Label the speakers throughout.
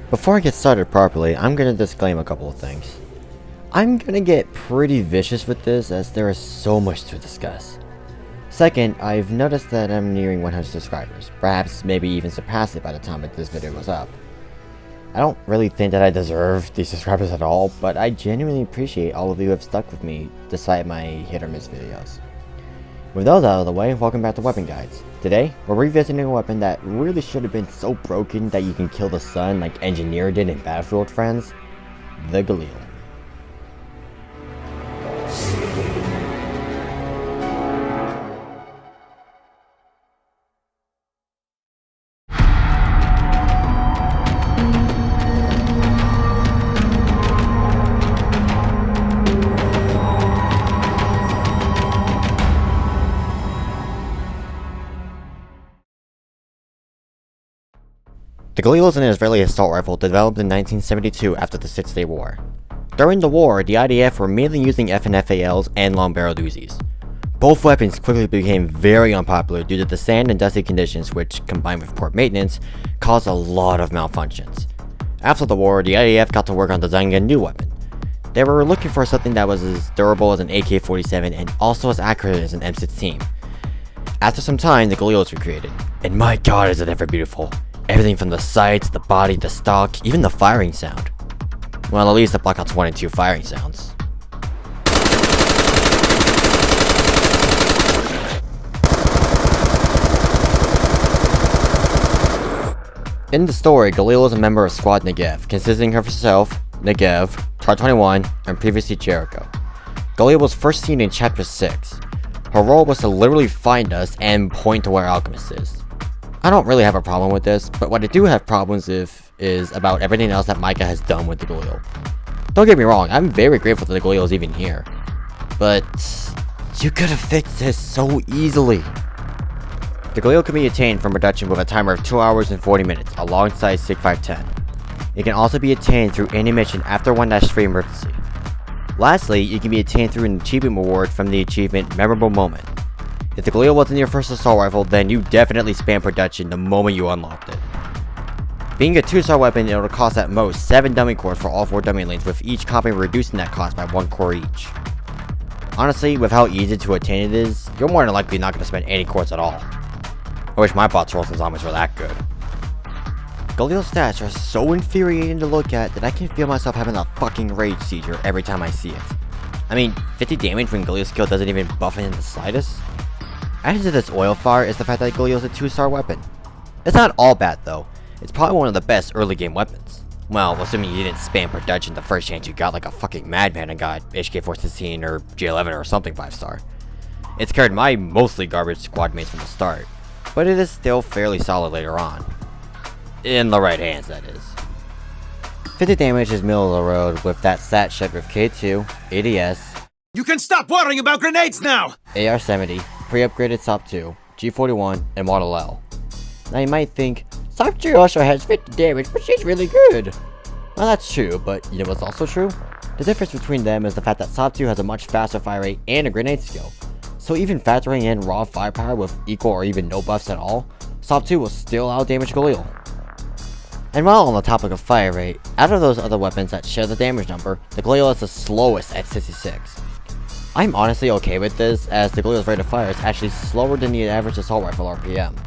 Speaker 1: Before I get started properly, I'm gonna disclaim a couple of things. I'm gonna get pretty vicious with this as there is so much to discuss. Second, I've noticed that I'm nearing 100 subscribers, perhaps maybe even surpass it by the time that this video goes up. I don't really think that I deserve these subscribers at all, but I genuinely appreciate all of you who have stuck with me despite my hit or miss videos. With those out of the way, welcome back to Weapon Guides. Today, we're revisiting a weapon that really should have been so broken that you can kill the sun like Engineer did in Battlefield Friends, the Galil. The Galil is an Israeli assault rifle developed in 1972 after the Six-Day War. During the war, the IDF were mainly using FNFALs and long-barreled Uzis. Both weapons quickly became very unpopular due to the sand and dusty conditions which, combined with poor maintenance, caused a lot of malfunctions. After the war, the IDF got to work on designing a new weapon. They were looking for something that was as durable as an AK-47 and also as accurate as an M16. After some time, the Galil was recreated, and my god is it ever beautiful. Everything from the sights, the body, the stock, even the firing sound. Well, at least the Blackout 1 and 2 firing sounds. In the story, Galil is a member of Squad Negev, consisting of herself, Negev, Tar 21, and previously Jericho. Galil was first seen in Chapter 6. Her role was to literally find us and point to where Alchemist is. I don't really have a problem with this, but what I do have problems with is about everything else that Micah has done with the Galil. Don't get me wrong, I'm very grateful that the Galil is even here. But you could have fixed this so easily. The Galil can be attained from production with a timer of 2 hours and 40 minutes alongside SIG 510. It can also be attained through any mission after 1-3 emergency. Lastly, it can be attained through an achievement reward from the achievement Memorable Moment. If the Galil wasn't your first assault rifle, then you definitely spam production the moment you unlocked it. Being a 2-star weapon, it will cost at most 7 dummy cores for all 4 dummy lanes, with each company reducing that cost by 1 core each. Honestly, with how easy to attain it is, you're more than likely not going to spend any cores at all. I wish my bots rolls and zombies were that good. Galil's stats are so infuriating to look at that I can feel myself having a fucking rage seizure every time I see it. I mean, 50 damage when Galil's skill doesn't even buff it in the slightest? Added to this oil fire is the fact that Galil is a 2-star weapon. It's not all bad though, it's probably one of the best early game weapons. Well, assuming you didn't spam production the first chance you got like a fucking madman and got HK416 or G11 or something 5-star. It's carried my mostly garbage squad mates from the start, but it is still fairly solid later on. In the right hands, that is. 50 damage is middle of the road with that stat shed with K2, ADS,
Speaker 2: You can stop worrying about grenades now!
Speaker 1: AR-70, pre-upgraded SOP 2, G41, and Model L. Now you might think, SOP 2 also has 50 damage, but she's really good. Well, that's true, but you know what's also true? The difference between them is the fact that SOP 2 has a much faster fire rate and a grenade skill. So even factoring in raw firepower with equal or even no buffs at all, SOP 2 will still outdamage Galil. And while on the topic of fire rate, out of those other weapons that share the damage number, the Galil is the slowest at 66. I'm honestly okay with this, as the Galil's rate of fire is actually slower than the average assault rifle RPM.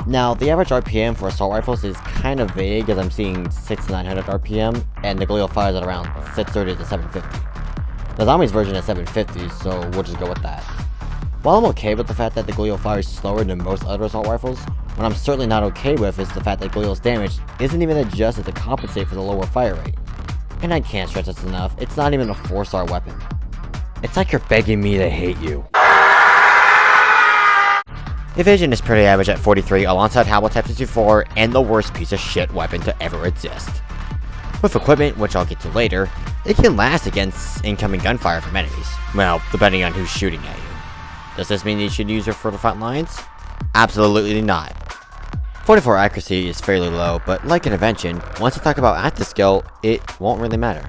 Speaker 1: Now, the average RPM for assault rifles is kind of vague, as I'm seeing 600 to 900 RPM, and the Galil fires at around 630 to 750. The Zombies version is 750, so we'll just go with that. While I'm okay with the fact that the Galil fires slower than most other assault rifles, what I'm certainly not okay with is the fact that Galil's damage isn't even adjusted to compensate for the lower fire rate. And I can't stress this enough, it's not even a 4-star weapon. It's like you're begging me to hate you. Evasion is pretty average at 43 alongside Habitat 54 and the worst piece of shit weapon to ever exist. With equipment, which I'll get to later, it can last against incoming gunfire from enemies. Well, depending on who's shooting at you. Does this mean you should use it for the front lines? Absolutely not. 44 accuracy is fairly low, but like an Invention, once you talk about active skill, it won't really matter.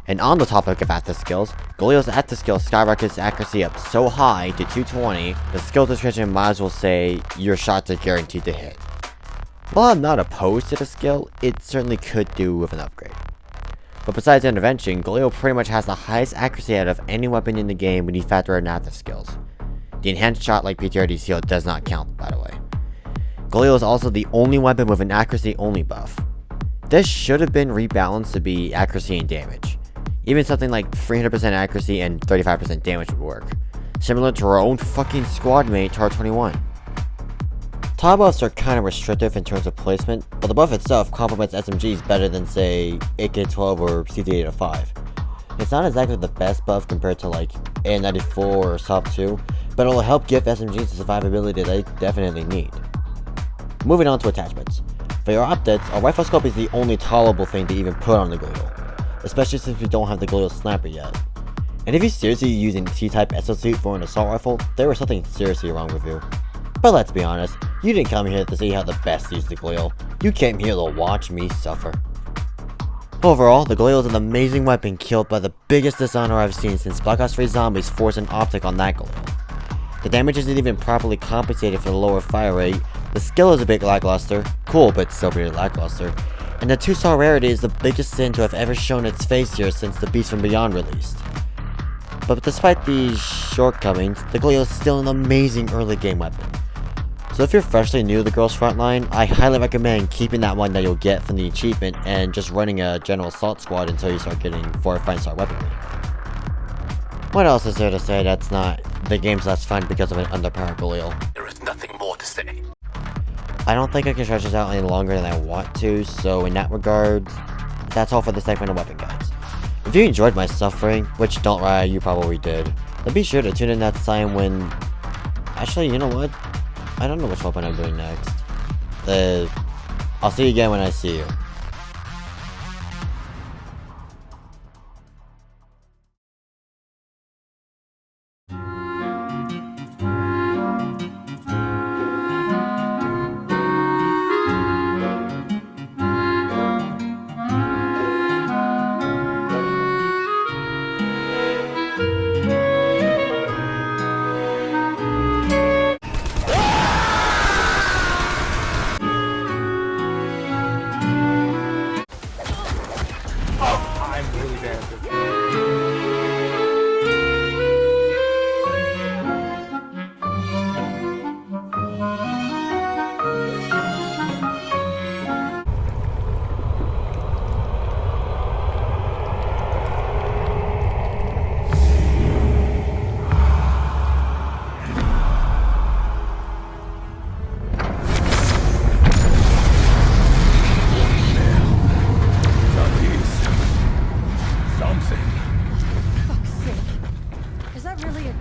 Speaker 1: And on the topic of active skills, Galil's active skill skyrockets accuracy up so high to 220, the skill description might as well say your shots are guaranteed to hit. While I'm not opposed to the skill, it certainly could do with an upgrade. But besides intervention, Galil pretty much has the highest accuracy out of any weapon in the game when you factor in active skills. The enhanced shot like PTRD seal does not count, by the way. Galil is also the only weapon with an accuracy only buff. This should have been rebalanced to be accuracy and damage. Even something like 300% accuracy and 35% damage would work. Similar to our own fucking squad mate, Tar21. Tile buffs are kind of restrictive in terms of placement, but the buff itself complements SMGs better than say AK-12 or CZ-805. It's not exactly the best buff compared to like A94 or SOP 2, but it'll help give SMGs the survivability they definitely need. Moving on to attachments. For your optics, a rifle scope is the only tolerable thing to even put on the Galil, especially since we don't have the Galil sniper yet. And if you're seriously using T-type exosuit for an assault rifle, there was something seriously wrong with you. But let's be honest, you didn't come here to see how the best use the Galil, you came here to watch me suffer. Overall, the Galil is an amazing weapon killed by the biggest dishonor I've seen since Black Ops 3 Zombies forced an optic on that Galil. The damage isn't even properly compensated for the lower fire rate, the skill is a bit lackluster, cool but still pretty lackluster, and the 2-star rarity is the biggest sin to have ever shown its face here since the Beast from Beyond released. But despite these shortcomings, the Galil is still an amazing early game weapon. So if you're freshly new to the girls frontline, I highly recommend keeping that one that you'll get from the achievement and just running a general assault squad until you start getting 4 or 5-star weaponry. What else is there to say that's not the game's less fun because of an underpowered Galil?
Speaker 2: There is nothing more to say.
Speaker 1: I don't think I can stretch this out any longer than I want to, so in that regard, that's all for this segment of weapon guides. If you enjoyed my suffering, which don't worry, you probably did, then be sure to tune in next time when... Actually, you know what? I don't know which weapon I'm doing next. I'll see you again when I see you.
Speaker 3: Fuck's sake. Is that really a